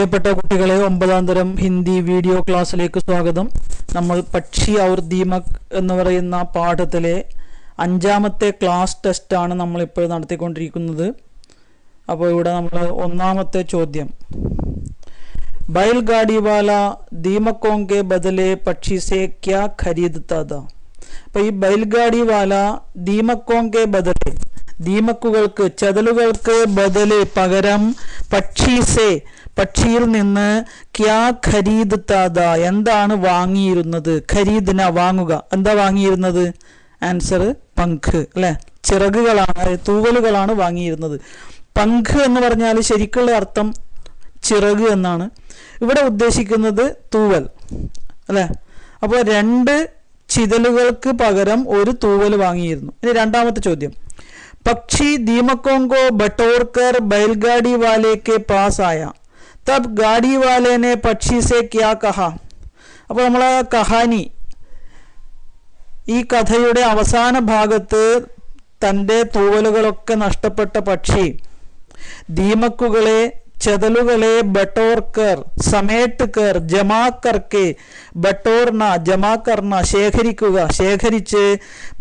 പ്രിയപ്പെട്ട കുട്ടികളെ, 9ാം തരം ഹിന്ദി വീഡിയോ ക്ലാസ്സിലേക്ക് സ്വാഗതം. നമ്മൾ പക്ഷി ഔർ ദീമക് എന്ന് പറയുന്ന പാഠത്തിലെ 5ാമത്തെ ക്ലാസ് ടെസ്റ്റാണ് നമ്മളിപ്പോൾ നടത്തിക്കൊണ്ടിരിക്കുന്നത്. അപ്പോൾ ഇവിടെ നമ്മൾ 1ാമത്തെ ചോദ്യം, बैलगाड़ी वाला दीमकों के बदले पक्षी से क्या खरीदता था. അപ്പോൾ ഈ बैलगाड़ी वाला दीमकों के बदले, ദീമക്കുകൾക്ക് ചതലുകൾക്ക് ബദല് പകരം പക്ഷീസെ പക്ഷിയിൽ നിന്ന് ക്യാ ഖരീദത്താദ എന്താണ് വാങ്ങിയിരുന്നത്? ഖരീദിന വാങ്ങുക. എന്താ വാങ്ങിയിരുന്നത്? ആൻസർ പങ്ക് അല്ലെ, ചിറകുകളാണ്, തൂവലുകളാണ് വാങ്ങിയിരുന്നത്. പങ്ക് എന്ന് പറഞ്ഞാൽ ശരിക്കുള്ള അർത്ഥം ചിറക് എന്നാണ്. ഇവിടെ ഉദ്ദേശിക്കുന്നത് തൂവൽ അല്ലെ. അപ്പോൾ 2 ചിതലുകൾക്ക് പകരം ഒരു തൂവൽ വാങ്ങിയിരുന്നു. ഇനി 2ാമത്തെ ചോദ്യം, पक्षी दीमकों को बटोरकर बैलगाड़ी वाले के पास आया, तब गाड़ी वाले ने पक्षी से क्या कहा. അപ്പോൾ നമ്മളെ കഹാനി, ഈ കഥയുടെ അവസാന ഭാഗത്ത് തൻ്റെ തൂവലുകളൊക്കെ നഷ്ടപ്പെട്ട പക്ഷി ദീമക്കുകളെ ചതലുകളെ ബട്ടോർക്കർ സമേട്ടുകർ ജമാക്കർക്കെ ബട്ടോർന ജമാക്കർന ശേഖരിക്കുക ശേഖരിച്ച്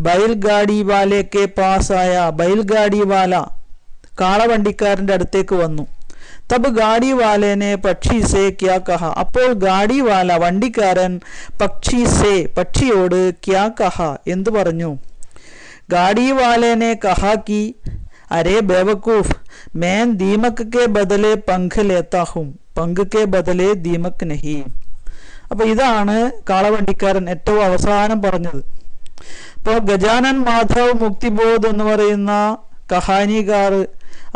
ബൈൽഗാഡി വാലയ്ക്ക് പാസായ ബൈൽഗാഡി വാല കാളവണ്ടിക്കാരൻ്റെ അടുത്തേക്ക് വന്നു. തബ് ഗാഡി വാലേനെ പക്ഷി സേ ക്യാ കഹ, അപ്പോൾ ഗാഡി വാല വണ്ടിക്കാരൻ പക്ഷി സേ പക്ഷിയോട് ക്യാ കഹ എന്തു പറഞ്ഞു? ഗാഡി വാലേനെ കഹാ കി अरे बेवकूफ, मैं दीमक के बदले पंख लेता हूँ, पंख के बदले दीमक नहीं. അപ്പോൾ ഇതാണ് കാളവണ്ടിക്കാരൻ ഏറ്റവും അവസാനം പറഞ്ഞത്. ഇപ്പോൾ ഗജാനൻ മാധവ് മുക്തിബോധ് എന്ന് പറയുന്ന കഹാനികാർ,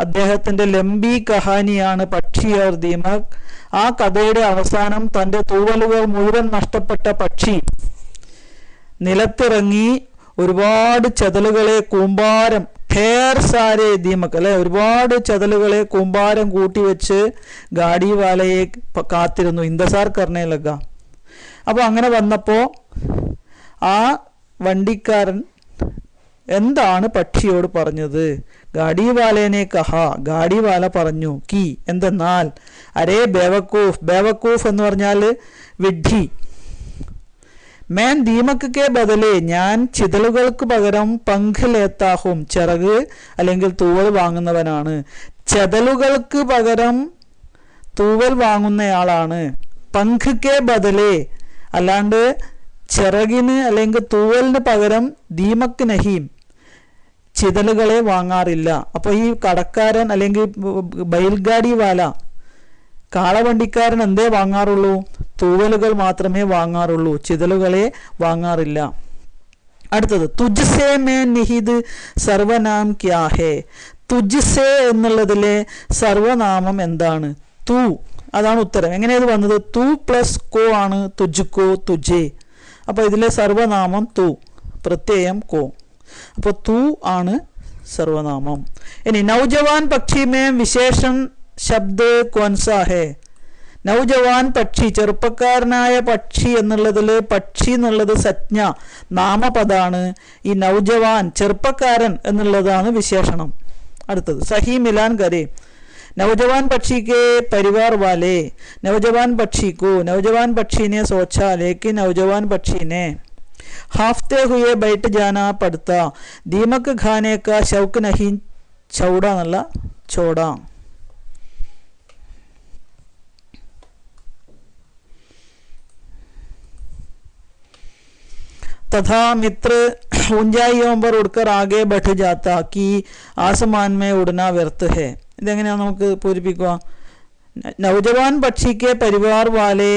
അദ്ദേഹത്തിൻ്റെ ലംബി കഹാനിയാണ് പക്ഷി ഔർ ദീമക്. ആ കഥയുടെ അവസാനം തൻ്റെ തൂവലുകൾ മുഴുവൻ നഷ്ടപ്പെട്ട പക്ഷി നിലത്തിറങ്ങി ഒരുപാട് ചതലുകളെ കൂമ്പാരം ഖേർ സാരെ ദീമക് അല്ലെ, ഒരുപാട് ചതലുകളെ കൂമ്പാരം കൂട്ടിവെച്ച് ഗാഡി വാലയെ കാത്തിരുന്നു. ഇന്ദസാർ കർണേ ലഗ. അപ്പോൾ അങ്ങനെ വന്നപ്പോൾ ആ വണ്ടിക്കാരൻ എന്താണ് പക്ഷിയോട് പറഞ്ഞത്? ഗാഡി വാലേനെ കഹ, ഗാഡി വാല പറഞ്ഞു കി എന്തെന്നാൽ അരേ ബേവക്കൂഫ്, ബേവക്കൂഫ് എന്ന് പറഞ്ഞാൽ വിഡ്ഢി. മേൻ ദീമക് കെ ബദലേ, ഞാൻ ചിതലുകൾക്ക് പകരം പങ്ക് ലേത്താഹും, ചിറക് അല്ലെങ്കിൽ തൂവൽ വാങ്ങുന്നവനാണ്. ചതലുകൾക്ക് പകരം തൂവൽ വാങ്ങുന്നയാളാണ്. പങ്ക് കെ ബദലേ, അല്ലാണ്ട് ചിറകിന് അല്ലെങ്കിൽ തൂവലിന് പകരം ദീമക് നഹീം, ചിതലുകളെ വാങ്ങാറില്ല. അപ്പോൾ ഈ കടക്കാരൻ അല്ലെങ്കിൽ ബൈൽഗാഡി വാല കാളവണ്ടിക്കാരൻ എന്തേ വാങ്ങാറുള്ളൂ? തൂവലുകൾ മാത്രമേ വാങ്ങാറുള്ളൂ, ചിതലുകളെ വാങ്ങാറില്ല. അടുത്തത്, തുജ്സേ മേ നിഹിത് സർവനാം ക്യാ ഹേ. തുജ്സേ എന്നുള്ളതിലെ സർവനാമം എന്താണ്? തു, അതാണ് ഉത്തരം. എങ്ങനെയത് വന്നത്? തു പ്ലസ് കോ ആണ് തുജ്കോ തുജേ. അപ്പോൾ ഇതിലെ സർവനാമം തു, പ്രത്യയം കോ. അപ്പോൾ തു ആണ് സർവനാമം. ഇനി നൗജവാൻ പക്ഷി മേ വിശേഷൺ ശബ്ദ് കോൻസാ ഹേ. നൗജവാൻ പക്ഷി, ചെറുപ്പക്കാരനായ പക്ഷി എന്നുള്ളതിൽ പക്ഷി എന്നുള്ളത് സജ്ഞ നാമപദാണ്. ഈ നൗജവാൻ ചെറുപ്പക്കാരൻ എന്നുള്ളതാണ് വിശേഷണം. അടുത്തത്, സഹി മിലാൻ കരേ. नौजवान पक्षी के परिवार वाले नौजवान पक्षी को नौजवान पक्षी ने सोचा, लेकिन नौजवान पक्षी ने हाफते हुए बैठ जाना पड़ता, दीमक खाने का शौक नहीं छोड़ा नल्ला छोड़ा. तथा मित्र ऊंचाइयों पर उड़कर आगे बढ़ जाता कि आसमान में उड़ना व्यर्थ है. ഇതെങ്ങനെയാണ് നമുക്ക് പൂരിപ്പിക്കുക? നൗജവാൻ പക്ഷിക്ക് പരിവാർ വാലെ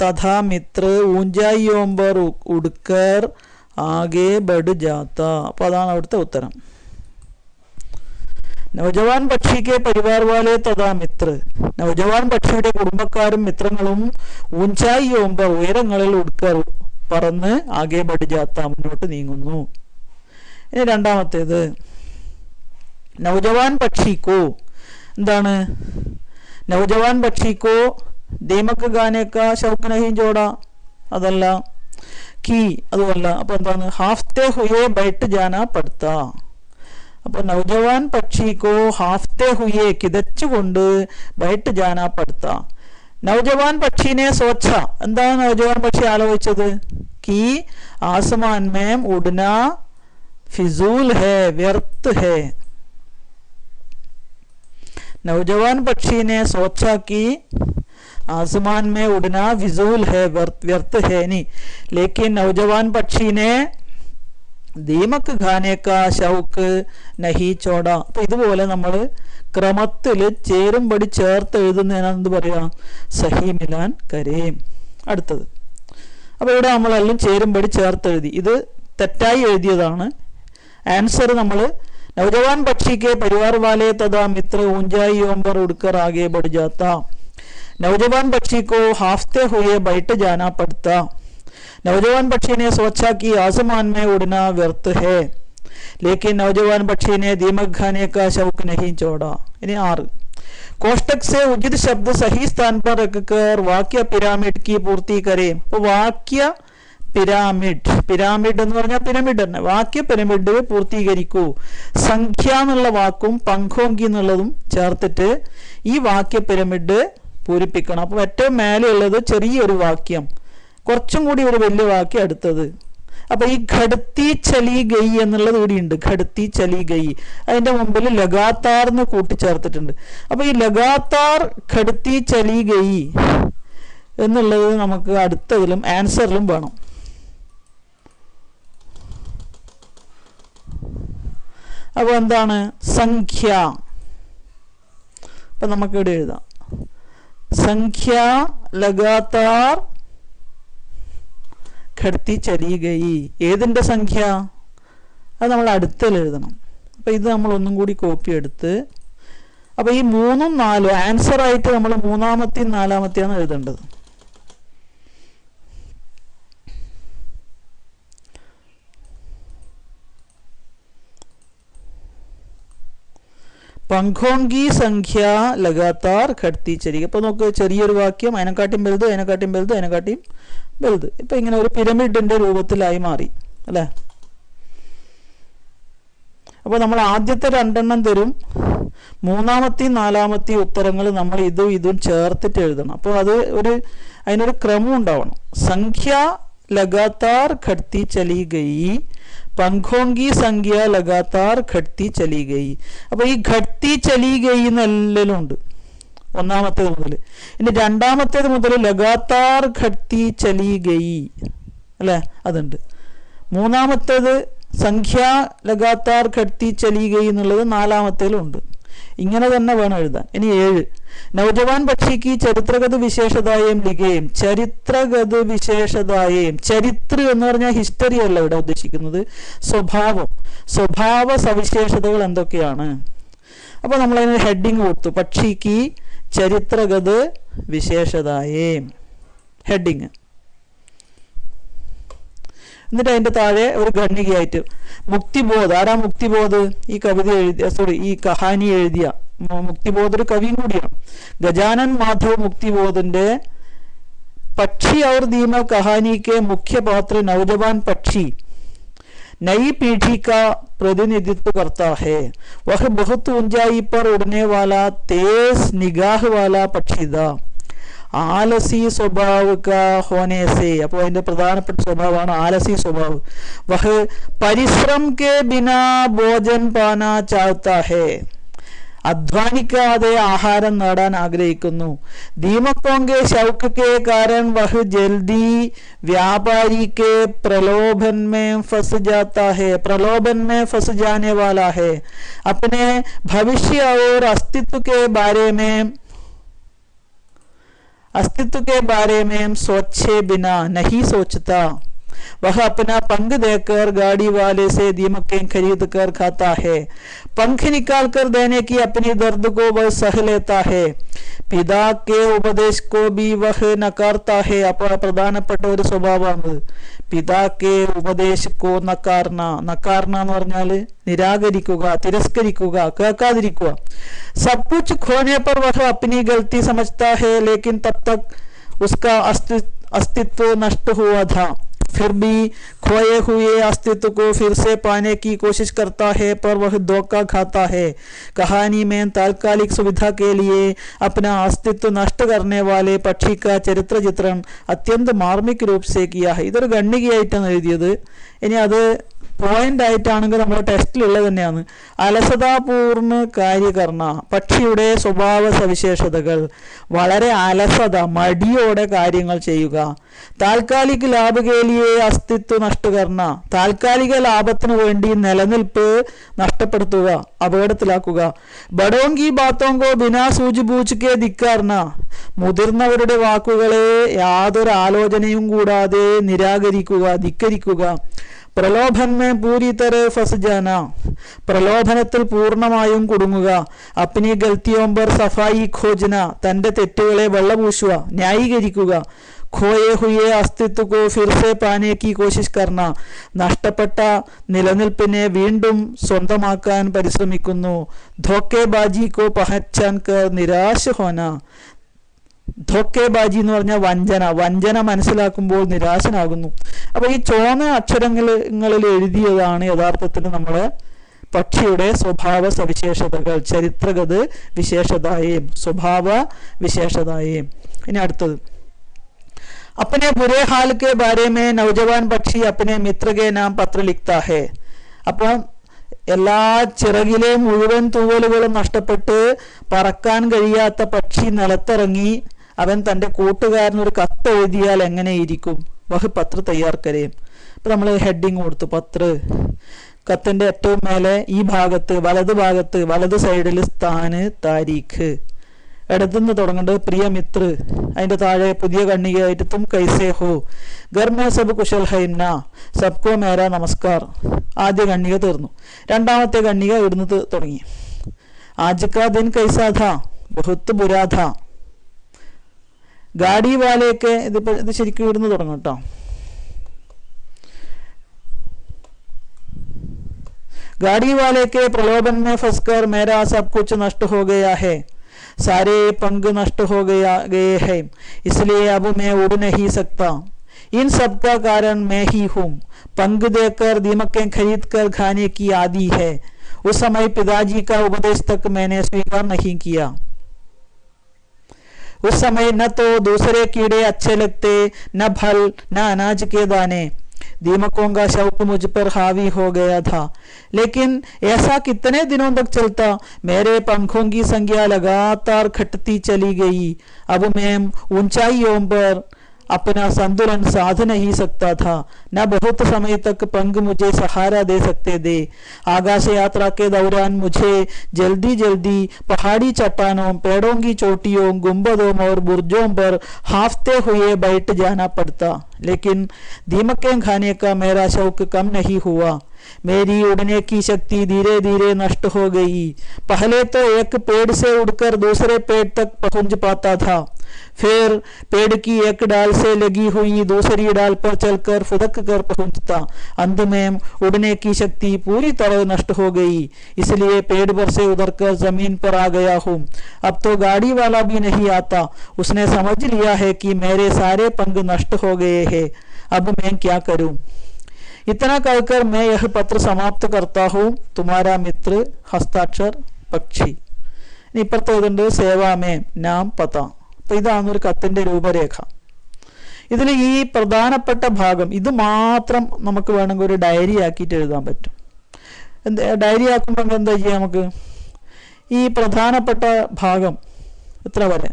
തഥാ മിത്ര ഊഞ്ചായിയോം പർ ഉഡ്കർ ആകെ ബഡ് ജാത്ത. അപ്പോൾ അതാണ് അവിടുത്തെ ഉത്തരം. നൗജവാൻ പക്ഷിക്ക് പരിവാർ വാലെ തഥാ മിത്ര, നൗജവാൻ പക്ഷിയുടെ കുടുംബക്കാരും മിത്രങ്ങളും ഊഞ്ചായിയോം പർ ഉയരങ്ങളിൽ ഉഡ്കർ പറന്ന് ആകെ ബഡ് ജാത്ത മുന്നോട്ട് നീങ്ങുന്നു. ഇനി 2ാമത്തേത്, നൗജവാൻ പക്ഷിക്കോ എന്താണ്? നൗജവാൻ പക്ഷിക്കോ ദീമക് ഗാനേക്ക ഷൗക്ക് നഹീം ചോട, അതല്ല. കി, അതുമല്ല. അപ്പോൾ എന്താണ്? ഹാഫ്തെ ഹുയെ ബൈട്ട് ജാന പടുത്ത. അപ്പോൾ നൗജവാൻ പക്ഷിക്കോ ഹാഫ്തെ ഹുയെ കിതച്ചുകൊണ്ട് ബൈട്ട് ജാന പടുത്ത. നൗജവാൻ പക്ഷീനെ സോച്ച, എന്താണ് നൗജവാൻ പക്ഷി ആലോചിച്ചത്? കി ആസമാൻ മേം ഉഡ്ന ഫിസൂൽ ഹേ, വ്യർത്ഥ ഹേ. नौजवान पक्षी ने सोचा कि आसमान में उड़ना फिजूल है, व्यर्थ है नहीं, लेकिन नौजवान पक्षी ने दीमक खाने का शौक नहीं छोड़ा. അപ്പൊ ഇതുപോലെ നമ്മൾ ക്രമത്തിൽ ചേരുംപടി ചേർത്ത് എഴുതുന്നതിനെന്ത് പറയാ? സഹി മിലാൻ കരീം. അടുത്തത്, അപ്പൊ ഇവിടെ നമ്മളെല്ലാം ചേരുംപടി ചേർത്ത് എഴുതി. ഇത് തെറ്റായി എഴുതിയതാണ്. ആൻസർ നമ്മൾ नौजवान पक्षी के परिवार वाले तथा मित्र ऊंचाइयों पर उड़कर आगे बढ़ जाता. नौजवान पक्षी को हाफते हुए बैठ जाना पड़ता. नौजवान पक्षी ने सोचा कि आसमान में उड़ना व्यर्थ है, लेकिन नौजवान पक्षी ने दीमक खाने का शौक नहीं छोड़ा. इन्हें 6 कोष्टक से उचित शब्द सही स्थान पर रखकर वाक्य पिरामिड की पूर्ति करें. तो वाक्य പിരാമിഡ്, പിരാമിഡ് എന്ന് പറഞ്ഞാൽ പിരമിഡ് തന്നെ. വാക്യ പിരമിഡ് പൂർത്തീകരിക്കൂ. സംഖ്യ എന്നുള്ള വാക്കും പങ്കോങ്കി എന്നുള്ളതും ചേർത്തിട്ട് ഈ വാക്യ പിരമിഡ് പൂരിപ്പിക്കണം. അപ്പോൾ ഏറ്റവും മേലെയുള്ളത് ചെറിയൊരു വാക്യം, കുറച്ചും കൂടി ഒരു വലിയ വാക്യം അടുത്തത്. അപ്പൊ ഈ ഘടത്തി ചലി ഗൈ എന്നുള്ളത് കൂടി ഉണ്ട്. ഘടത്തി ചലി ഗൈ, അതിന്റെ മുമ്പിൽ ലഗാത്താർ എന്ന് കൂട്ടിച്ചേർത്തിട്ടുണ്ട്. അപ്പൊ ഈ ലഗാത്താർ ഘടത്തി ചലി ഗൈ എന്നുള്ളത് നമുക്ക് അടുത്തതിലും ആൻസറിലും വേണം. അപ്പൊ എന്താണ് സംഖ്യ? അപ്പൊ നമുക്ക് ഇവിടെ എഴുതാം സംഖ്യ ലഗാത്താർ ഘടത്തി ചലി ഗയി. ഏതിന്റെ സംഖ്യ? അത് നമ്മൾ അടുത്തൽ എഴുതണം. അപ്പൊ ഇത് നമ്മൾ ഒന്നും കൂടി കോപ്പി എടുത്ത്, അപ്പൊ ഈ 3ഉം 4 ആൻസർ ആയിട്ട് നമ്മൾ 3-ാമത്തെയും 4-ാമത്തെയാണ് എഴുതേണ്ടത്. പങ്കോങ്കി സംഖ്യ ലഗാത്താർ ഘടത്തി ചലി. അപ്പൊ നോക്ക്, ചെറിയൊരു വാക്യം, അതിനെക്കാട്ടിയും വലുത്, അതിനെക്കാട്ടിയും വലുത്, അതിനെക്കാട്ടിയും വലുത്. ഇപ്പൊ ഇങ്ങനെ ഒരു പിരമിഡിന്റെ രൂപത്തിലായി മാറി അല്ലെ. അപ്പൊ നമ്മൾ ആദ്യത്തെ 2 എണ്ണം തരും, 3-ാമത്തെയും 4-ാമത്തെയും ഉത്തരങ്ങൾ നമ്മൾ ഇതും ചേർത്തിട്ട് എഴുതണം. അപ്പോൾ അതിനൊരു ക്രമം ഉണ്ടാവണം. സംഖ്യ ലഗാത്താർ ഘടത്തി ചലി ഗയി, പങ്കോങ്കി സംഖ്യ ലഗാത്താർ ഘടത്തി ചലി ഗയി. അപ്പൊ ഈ ഘടത്തി ചലി ഗയി എന്നെല്ലാം ഉണ്ട് 1-ാമത്തേത് മുതൽ. ഇനി 2-ാമത്തേത് മുതൽ ലഗാത്താർ ഘടത്തി ചലി ഗയി അല്ലെ, അതുണ്ട്. 3-ാമത്തേത് സംഖ്യ ലഗാത്താർ ഘടത്തി ചലി ഗയി എന്നുള്ളത് 4-ാമത്തേലും ഉണ്ട്. ഇങ്ങനെ തന്നെ വേണം എഴുതാൻ. ഇനി 7 നൗജവാൻ പക്ഷിക്ക് ചരിത്രഗത വിശേഷതായേം ലിഖേം. ചരിത്രഗത വിശേഷതായേം, ചരിത്ര എന്ന് പറഞ്ഞാൽ ഹിസ്റ്ററി അല്ല ഇവിടെ ഉദ്ദേശിക്കുന്നത്, സ്വഭാവ സവിശേഷതകൾ എന്തൊക്കെയാണ്. അപ്പൊ നമ്മൾ അതിന് ഹെഡിങ് കൊടുത്തു, പക്ഷിക്ക് ചരിത്രഗത വിശേഷതായേം, ഹെഡിങ്. എന്നിട്ട് അതിന്റെ താഴെ ഒരു ഖണ്ഡികയായിട്ട് മുക്തിബോധ്. ആരാ മുക്തിബോധ്? ഈ കവിത എഴുതിയ, ഈ കഹാനി എഴുതിയ മുക്തിബോധ് ഒരു കവിയും കൂടിയാണ്. ഗജാനൻ മാധവ് മുക്തിബോധിന്റെ പക്ഷി और दीमक कहानी के मुख्य पात्र नौजवान पक्षी नई पीढ़ी का प्रतिनिधित्व करता है. वह बहुत ऊंचाई पर उड़ने वाला तेज निगाह वाला पक्षी था. ആലസി സ്വഭാവ് കാ ഹോനെ സേ. അപ്പോൾ അതിന്റെ പ്രധാനപ്പെട്ട സ്വഭാവമാണ് ആലസി സ്വഭാവ്. വഹ് പരിശ്രം കെ ബിനാ ഭോജൻ പാന ചാഹത്താ ഹേ. അധ്വാനിക്കാതെ ആഹാരം നേടാൻ ആഗ്രഹിക്കുന്നു. ദീമക്കോങ്കെ ശൗക്ക് കെ കാരണം വഹ് ജൽദി വ്യാപാരി കെ പ്രലോഭൻ में फंस जाता है. प्रलोभन में फंस जाने वाला है. अपने भविष्य और अस्तित्व के बारे में सोचे बिना नहीं सोचता. वह अपना पंख देकर गाड़ी वाले से दीमकें खरीद कर खाता है. पंख निकाल कर देने की अपनी दर्द को वह सह लेता है. पिता के उपदेश को भी वह नकारता है. അപ്പോൾ പ്രധാനപ്പെട്ട ഒരു സ്വഭാവമാണ് പിതാ കെ ഉപദേശ് കോ നക്കാർന. നക്കാർന എന്ന് പറഞ്ഞാൽ നിരാകരിക്കുക, തിരസ്കരിക്കുക, കേൾക്കാതിരിക്കുക. सब कुछ खोने पर वह अपनी गलती समझता है, लेकिन तब तक उसका अस्तित्व नष्ट हुआ था. फिर भी खोए हुए अस्तित्व को फिर से पाने की कोशिश करता है, पर वह धोखा खाता है। कहानी में तात्कालिक सुविधा के लिए अपना अस्तित्व नष्ट करने वाले पक्षी का चरित्र चित्रण अत्यंत मार्मिक रूप से किया है. ഇതൊരു ഖണ്ഡികയായിട്ടാണ് എഴുതിയത്. ഇനി അത് പോയിന്റ് ആയിട്ടാണെങ്കിൽ നമ്മുടെ ടെസ്റ്റിലുള്ളത് തന്നെയാണ്. അലസതാപൂർണ്ണ കാര്യകർണ, പക്ഷിയുടെ സ്വഭാവ സവിശേഷതകൾ വളരെ അലസത, മടിയോടെ കാര്യങ്ങൾ ചെയ്യുക. താൽക്കാലിക ലാഭ കേലിയെ അസ്തിത്വ നഷ്ടകർണ, താൽക്കാലിക ലാഭത്തിന് വേണ്ടി നിലനിൽപ്പ് നഷ്ടപ്പെടുത്തുക, അപകടത്തിലാക്കുക. ബഡോങ്കി ബാത്തോങ്കോ ബിനാ സൂചിബൂച്ചിക്കെ ധിക്കാർണ, മുതിർന്നവരുടെ വാക്കുകളെ യാതൊരു ആലോചനയും കൂടാതെ നിരാകരിക്കുക, ധിക്കരിക്കുക. പ്രലോഭനമേ പൂരി തര ഫസ് ജാന, പ്രലോഭനത്തിൽ പൂർണ്ണമായും കുടുങ്ങുക. അപ്നി ഗൽത്തിയോംബർ സഫായി ഖോജന, തൻ്റെ തെറ്റുകളെ വെള്ളപൂശുക, ന്യായീകരിക്കുക. खोए हुए अस्तित्व को फिर से पाने की कोशिश करना, നഷ്ടപ്പെട്ട നിലനിൽപ്പിനെ വീണ്ടും സ്വന്തമാക്കാൻ പരിശ്രമിക്കുന്നു. ധോക്കേബാജി കോ പഹച്ചാൻ കർ നിരാശ ഹോന, ധോക്കേബാജി എന്ന് പറഞ്ഞാൽ വഞ്ചന, വഞ്ചന മനസ്സിലാക്കുമ്പോൾ നിരാശനാകുന്നു. അപ്പോൾ ഈ ചോന്ന അക്ഷരങ്ങളിൽ എഴുതിയതാണ് യഥാർത്ഥത്തിൽ നമ്മളെ പക്ഷിയുടെ സ്വഭാവ സവിശേഷതകൾ, ചരിത്രഗത വിശേഷതായും സ്വഭാവ വിശേഷതായും. ഇനി അടുത്തത്, अपने बुरे हाल के बारे में नौजवान पक्षी अपने मित्र के नाम पत्र लिखता है. അപ്പോൾ എല്ലാ ചിറകിലെ മുഴുവൻ തൂവലുകളും നഷ്ടപ്പെട്ട് പറക്കാൻ കഴിയാത്ത പക്ഷി നിലത്തിറങ്ങി അവൻ തൻ്റെ കൂട്ടുകാരനൊരു കത്ത് എഴുതിയാൽ എങ്ങനെയിരിക്കും? വഹ് പത്ര തയ്യാർ കരയും. ഇപ്പം നമ്മൾ ഹെഡിങ് കൊടുത്തു പത്ര. കത്തിൻ്റെ ഏറ്റവും മേലെ ഈ ഭാഗത്ത് വലത് സൈഡിൽ സ്ഥാന് താരീഖ്, ഇടത്തുനിന്ന് തുടങ്ങേണ്ടത് പ്രിയ മിത്ര, അതിൻ്റെ താഴെ പുതിയ ഖണ്ഡികയായിട്ട് തും കൈസേ ഹോ, ഘർ മേ സബ് കുശൽ ഹൈന, സബ്കോ മേരാ നമസ്കാർ. ആദ്യ ഖണ്ഡിക തീർന്നു. രണ്ടാമത്തെ ഖണ്ഡിക ഇവിടുന്ന് തുടങ്ങി. ആജ് കാ ദിൻ കൈസാ ഥാ, ബഹുത്ത് ബുരാ ഥാ. ഗാഡി വാലേക്ക് ഇത് ശരിക്കും ഇവിടുന്ന് തുടങ്ങും കേട്ടോ. गाड़ी वाले के प्रलोभन में फंसकर मेरा सब कुछ नष्ट हो गया है, सारे पंख नष्ट हो गए हैं, इसलिए अब मैं उड़ नहीं सकता. इन सब का कारण मैं ही हूँ. पंख देकर दीमकें खरीद कर खाने की आदि है. उस समय पिताजी का उपदेश तक मैंने स्वीकार नहीं किया. उस समय न तो दूसरे कीड़े अच्छे लगते, न फल, न अनाज के दाने. दीमकों का शौक मुझ पर हावी हो गया था, लेकिन ऐसा कितने दिनों तक चलता? मेरे पंखों की संख्या लगातार घटती चली गई. अब मैं ऊंचाइयों पर अपना संतुलन साध नहीं सकता था. न बहुत समय तक पंख मुझे सहारा दे सकते थे. आकाश यात्रा के दौरान मुझे जल्दी जल्दी पहाड़ी चट्टानों, पेड़ों की चोटियों, गुंबदों और बुर्जों पर हाफते हुए बैठ जाना पड़ता, लेकिन दीमकें खाने का मेरा शौक कम नहीं हुआ. मेरी उड़ने की शक्ति धीरे धीरे नष्ट हो गई. पहले तो एक पेड़ से उड़कर दूसरे पेड़ तक पहुंच पाता था, फिर पेड़ की एक डाल से लगी हुई दूसरी डाल पर चलकर फुदक कर पहुंचता. अंत में उड़ने की शक्ति पूरी तरह नष्ट हो गई, इसलिए पेड़ पर से उतरकर जमीन पर आ गया हूँ. अब तो गाड़ी वाला भी नहीं आता. उसने समझ लिया है कि मेरे सारे पंख नष्ट हो गए हैं. अब मैं क्या करूँ? इतना कहकर मैं यह पत्र समाप्त करता हूँ. तुम्हारा मित्र हस्ताक्षर പക്ഷി. ഇനി ഇപ്പുറത്ത് എഴുതുന്നുണ്ട് സേവാമേ നാം പത. അപ്പം ഇതാണ് ഒരു കത്തിൻ്റെ രൂപരേഖ. ഇതിൽ ഈ പ്രധാനപ്പെട്ട ഭാഗം ഇത് മാത്രം നമുക്ക് വേണമെങ്കിൽ ഒരു ഡയറി ആക്കിയിട്ട് എഴുതാൻ പറ്റും. ഡയറി ആക്കുമ്പോൾ എന്താ ചെയ്യുക? നമുക്ക് ഈ പ്രധാനപ്പെട്ട ഭാഗം എത്ര വരെ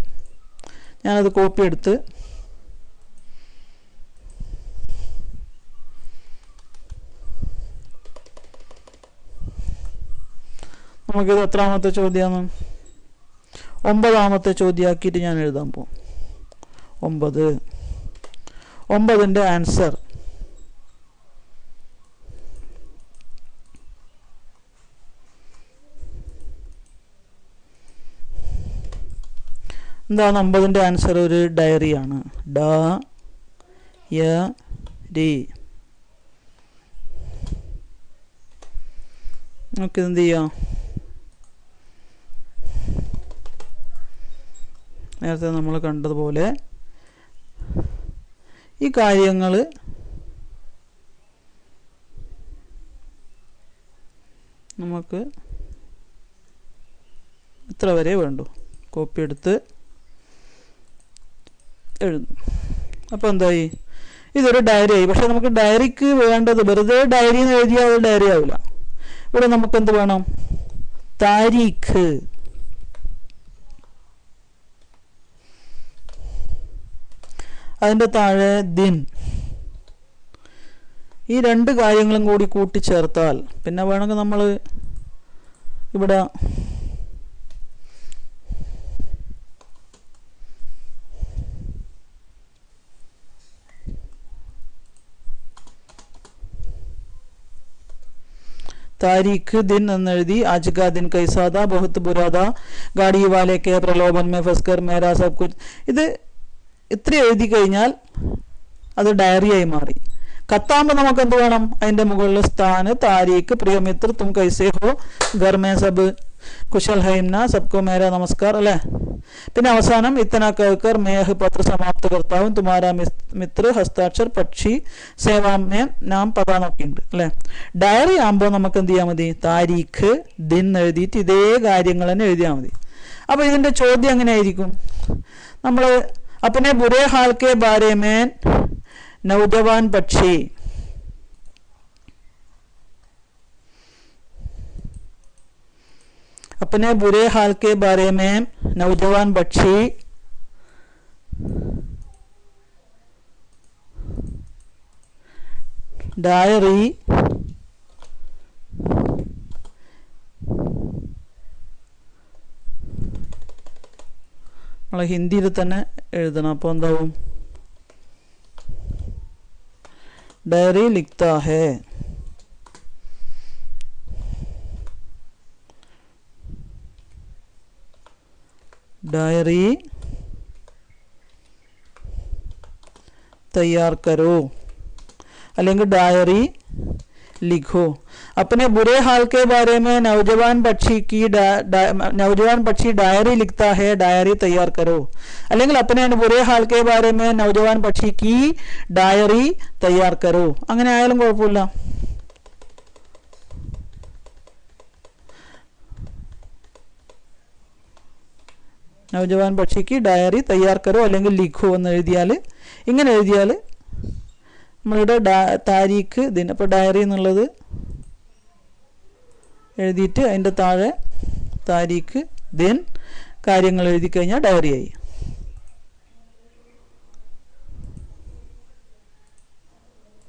ഞാനത് കോപ്പി എടുത്ത് നമുക്കിത് എത്രാമത്തെ ചോദ്യമാണ്? 9ാമത്തെ ചോദ്യമാക്കിയിട്ട് ഞാൻ എഴുതാൻ പോകും. 9ന്റെ ആൻസർ എന്താണ്? 9ന്റെ ആൻസർ ഒരു ഡയറിയാണ്. ഡയറി. നമുക്കിതെന്ത് ചെയ്യാം? നേരത്തെ നമ്മൾ കണ്ടതുപോലെ ഈ കാര്യങ്ങൾ നമുക്ക് ഇത്ര വരെ വേണ്ടു. കോപ്പി എടുത്ത് എഴുതും. അപ്പോൾ എന്തായി? ഇതൊരു ഡയറി ആയി. പക്ഷെ നമുക്ക് ഡയറിക്ക് വേണ്ടത് വെറുതെ ഡയറി എന്ന് എഴുതിയാൽ അത് ഡയറി ആവില്ല. ഇവിടെ നമുക്ക് എന്ത് വേണം? താരീഖ്. അതിൻ്റെ താഴെ ദിൻ. ഈ രണ്ട് കാര്യങ്ങളും കൂടി കൂട്ടിച്ചേർത്താൽ പിന്നെ വേണമെങ്കിൽ നമ്മൾ ഇവിടെ तारीख दिन एनेഴുതി आज का दिन कैसा था बहुत बुरा था गाड़ी वाले के प्रलोभन में फंसकर मेरा सब कुछ. ഇത് ഇത്ര എഴുതി കഴിഞ്ഞാൽ അത് ഡയറിയായി മാറി. കത്താകുമ്പോൾ നമുക്ക് എന്ത് വേണം? അതിൻ്റെ മുകളിൽ സ്ഥാന് താരീഖ് പ്രിയമിത്ര തും കൈസേ ഹോ ഘർ മേ സബ് കുശൽ ഹൈംന സബ്കോ മേരാ നമസ്കാർ അല്ലേ. പിന്നെ അവസാനം ഇത്തന कहकर मैं पत्र समाप्त करता हूं तुम्हारा मित्र हस्ताक्षर പക്ഷി സേവാമേ നാം പതാനൊക്കെ ഉണ്ട് അല്ലേ. ഡയറി ആകുമ്പോൾ നമുക്ക് എന്ത് ചെയ്യാൽ മതി? താരീഖ് ദിൻ എഴുതിയിട്ട് ഇതേ കാര്യങ്ങൾ തന്നെ എഴുതിയാൽ മതി. അപ്പോൾ ഇതിൻ്റെ ചോദ്യം എങ്ങനെയായിരിക്കും? നമ്മൾ अपने बुरे हाल के बारे में नौजवान पक्षी अपने बुरे हाल के बारे में नौजवान पक्षी डायरी നമ്മൾ ഹിന്ദിയിൽ തന്നെ എഴുതണം. അപ്പോൾ എന്താവും? ഡയറി ലിഖ്താ ഹേ. डायरी तैयार करो അല്ലെങ്കിൽ डायरी लिखो. अपने बुरे हाल के बारे में नौजवान पक्षी डायरी लिखता है डायरी तैयार करो. അല്ലെങ്കിൽ अपने बुरे हाल के बारे में नौजवान पक्षी की डायरी तैयार करो. അങ്ങനെ ആയാലും കുഴപ്പമില്ല. നൗജവാൻ പക്ഷിക്ക് ഡയറി തയ്യാർ കരോ അല്ലെങ്കിൽ ലിഖോ എന്ന് എഴുതിയാൽ, ഇങ്ങനെ എഴുതിയാൽ നമ്മളിവിടെ താരീഖ് ദിൻ. അപ്പോൾ ഡയറി എന്നുള്ളത് എഴുതിയിട്ട് അതിൻ്റെ താഴെ താരീഖ് ദിൻ കാര്യങ്ങൾ എഴുതി കഴിഞ്ഞാൽ ഡയറിയായി.